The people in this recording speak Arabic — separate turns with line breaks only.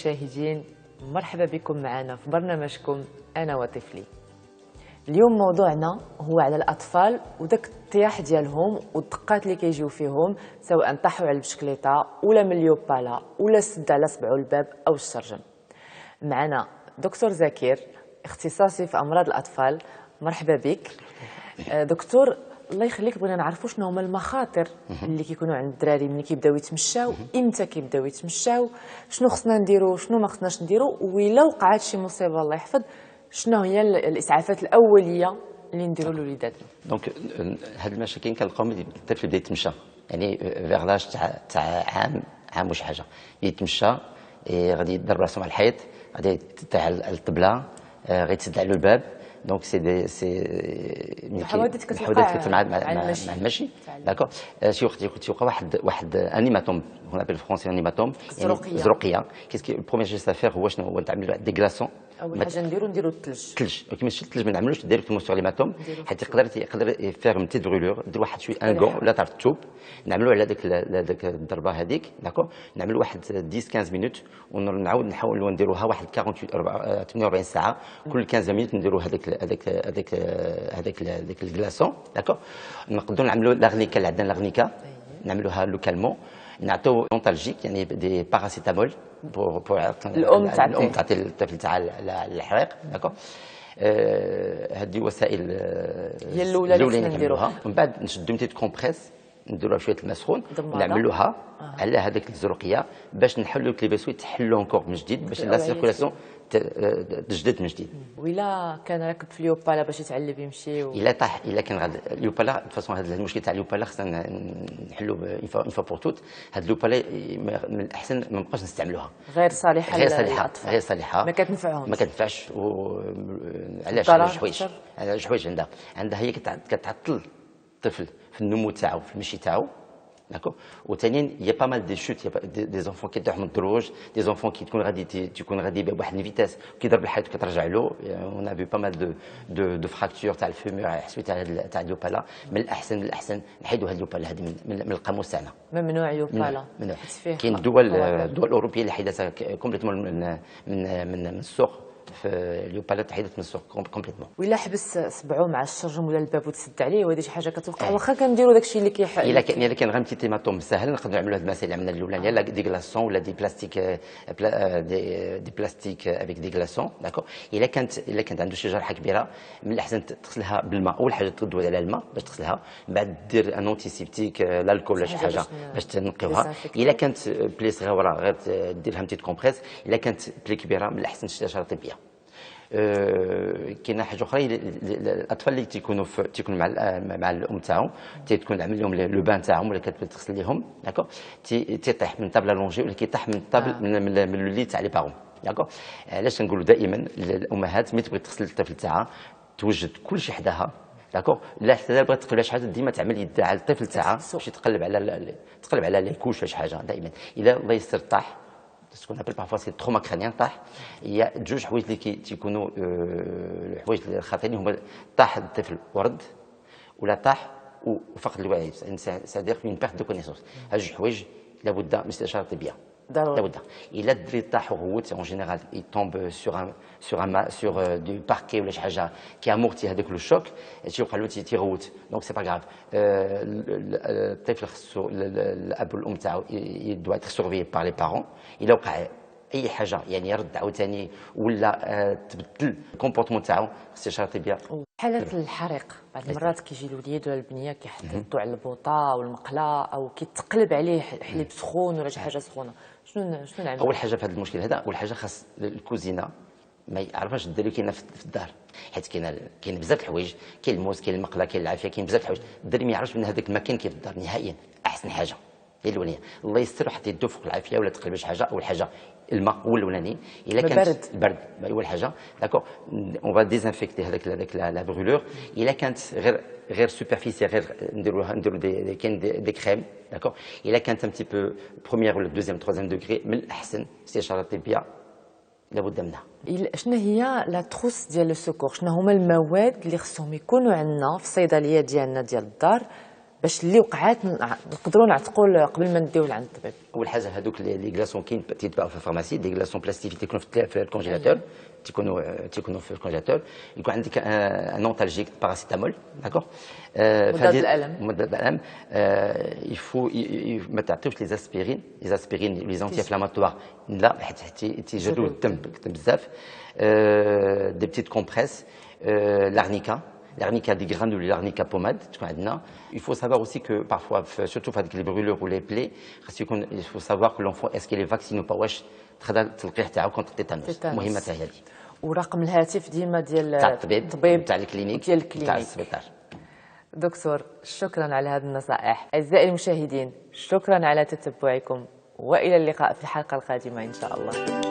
المشاهدين، مرحبا بكم معنا في برنامجكم أنا وطفلي. اليوم موضوعنا هو على الأطفال وداك الطياح ديالهم والدقات اللي كيجيو فيهم، سواء طاحوا على البشكليطة ولا من اليوبالا ولا سد على صبعو الباب أو الشرجم. معنا دكتور زكير، اختصاصي في أمراض الأطفال. مرحبا بك دكتور. الله يخليك، بغينا نعرفوا شنو هما المخاطر اللي كيكونوا عند الدراري ملي كيبداو يتمشاو، امتى كيبداو يتمشاو، شنو خصنا نديروا شنو ما خصناش نديروا، وإلا وقعت شي مصيبه الله يحفظ شنو هي الاسعافات الاوليه اللي نديروا لوليداتنا.
دونك هاد المشاكل كنلقاهم الطفل بدا يتمشى، يعني فيغ لاج تاع عام وشي حاجه يتمشى، غادي يضرب راسو على الحيط، غادي يطيح على الطبله، غيتسد على الباب. دونك سي
حوادث كتوقع
مع المشي. داكور. شي وقت يوقع واحد انيماتوم، هون ابل فرونسي انيماتوم، يعني زروقيه. كيسكي البروميير جيست افير هو شنو هو؟ نتعملوا دي غلاسون.
اول حاجه نديروا الثلج.
كي ماشي الثلج ما نعملوش ديريكتومون سور ليماتوم، حيت يقدر يفير من تيت برولور. ندير واحد شويه انغون ولا تاع الثوب، نعملوا على داك الضربه هذيك. داكور. نعملوا واحد 10 15 مينوت ونعاود نحاولوا نديروها واحد 48 ساعه. كل 15 مينوت نديروا هذاك الكلاصون. داكور. نقدروا نعملوا لاغنيكا اللي عندنا لاغنيكا، نعملوها لوكالمون. نعطيو نونتالجيك يعني دي باراسيتامول بور
الام
تعطي الطفل تاع الحريق. داكور. هذه وسائل
هي الاولى اللي نديروها.
من بعد نشدو متيت كومبريس، نديروها شويه الماء سخون ونعملوها على هذيك الزروقيه باش نحلوا الكليبسوي تحلوا انكور من جديد، باش لا سيركولاسيون تجدد من جديد.
وإلا كان راكب في اليوبالا باش يتعلم يمشي
الا طاح، الا كان غاد اليوبالا فاصون هذا المشكل تاع اليوبالا خصنا نحلوا اون فوا بور توت. هاد اليوبالا من الاحسن ما نبقاوش نستعملوها،
غير صالحه للاطفال،
غير صالحه،
ما كتنفعهمش،
ما كتنفعش. علاش؟ جوج عندها هي كتعطل الطفل في النمو تاعو، في المشي تاعو. داكور. وثانيا يا با مال دي شوت، دي زونفون كيطيحوا من الدروج، دي زونفون كي تكون غادي بواحد الفيتاس كيضرب الحيط وكترجع له. اون افي با مال دو فراكتور تاع الفيمور حسيت تاع اليوبالا. من الاحسن نحيدوا هاد اليوبالا هذه من القاموس تاعنا.
ممنوع يوبالا.
كاين دول اوروبيه اللي حيدتها كومبليتمون من السوق. في اليوبالا تحيدت من السوق كومبليتمون.
وإلا حبس صبعو مع الشرجم ولا الباب وتسد عليه، وهذه شي حاجه كتوقع واخا كنديروا داكشي اللي كيحل.
الا كان غير بتيت هيماتوم ساهل نقدروا نعملوا هاد المسائل اللي عملنا الاولانيه، لا دي غلاسون ولا دي بلاستيك، دي بلاستيك افيك دي غلاسون. داكور. الا كانت عنده شي جرحه كبيره، من الاحسن تغسلها بالماء. اول حاجه تدوي على الماء باش تغسلها، من بعد دير ان انتيسيبتيك الكول ولا شي حاجه باش تنقيوها. الا كانت بلي صغيره غير ديرها متيت كومبريس. الا كانت بلي كبيره من الاحسن شجره طبيه. كاينه حاجه اخرى، الاطفال اللي تيكونوا مع الام تاعهم تكون عامل لهم لو بان تاعهم ولا كتغسل لهم. داكور. تيطيح من طابله لونجي ولا كيطيح من الطابل من اللي تاع لي بارون. داكور. علاش نقولوا دائما الامهات ملي تبغي تغسل الطفل تاعها توجد كل شيء حداها. داكور. لا حتى بغات تقلب شي حاجه ديما تعمل يدها على الطفل تاعها باش تقلب على لي كوش ولا شي حاجه. دائما اذا الله يستر طاح سكون ابل بارفوا سي تروما كرانيان طاح، هي جوج حوايج اللي تيكونوا الحوايج الخطيرين هما طاح الطفل ورد ولا طاح وفقد الوعي، سادير اون بيرت دو كونيسونس. هاد جوج حوايج لابد من استشاره طبيه
ضروري.
لابد. الا الدري طاح وغوت اون جينيرال يطومب سور دو باركي ولا شي حاجه كي امورتي هذاك لو شوك تيوقع له تيغوت. دونك سي با غراف. الطفل خصو الاب والام تاعو يدوا يتر سورفي بار لي بارون. الا وقع اي حاجه يعني يرد عاوتاني ولا تبدل الكومبورتمون تاعو استشاره طبيه.
حالات الحريق بعض المرات كيجي الوليد ولا البنيه كيحطوا على البوطه والمقله او كيتقلب عليه حليب سخون ولا شي حاجه سخونه، شنو نعمل؟
اول حاجه في هذا المشكل هذا، اول حاجه خاص الكوزينه ما يعرفش الدراري كاينه في الدار، حيت كاين بزاف الحوايج، كاين الموس، كاين المقله، كاين العافيه، كاين بزاف الحوايج الدراري ما يعرفش من هذاك المكان كيف الدار نهائيا. احسن حاجه هي الاولانيه، الله يستر حتى يدو فوق العافيه ولا تقلب شي حاجه. اول حاجه الماء هو الاولاني. الا كانت البرد اول حاجه. داكور. اون فا ديزانفيكتي هذاك لا برولور. الا كانت غير سوبرفيسي غير نديروا كاين دي كريم. داكور. الا كانت ان تي بو بروميير ولا دوزيام تروازيام دوغري، من الاحسن استشاره طبيه لابد منها.
شنو هي لا تروس ديال لو سيكور؟ شنو هما المواد اللي خصهم يكونوا عندنا في الصيدليه ديالنا ديال الدار باش اللي وقعات نقدروا نعتقوا قبل ما نديوه لعند الطبيب؟
اول حاجه هذوك لي غلاسون كاين تيتباعوا في الفارماسي، دي غلاسون بلاستيك تيكونوا في الكونجيلاتور، تيكونوا في الكونجيلاتور. يكون عندك ان نونتالجيك باراسيتامول، داكور، مضاد الالم. يفو ما تعطيوش لي اسبيرين، لي زانتي انفلاماتوار لا، حيت تيجروا الدم بزاف. دي بتيت كومبريس، لارنيكا. L'arnica, des granules, l'arnica pommade, il faut savoir aussi que parfois, surtout avec les brûlures ou les plaies, il faut savoir que l'enfant, est-ce qu'il est vacciné ou pas, واش تلقيح تاعو contre التيتانوس، مهمة تاع هذه.
ورقم الهاتف ديما ديال
تاع الطبيب تاع الكلينيك تاع السبيطار.
دكتور شكرا على هذه النصائح. أعزائي المشاهدين شكرا على تتبعكم، وإلى اللقاء في الحلقة القادمة إن شاء الله.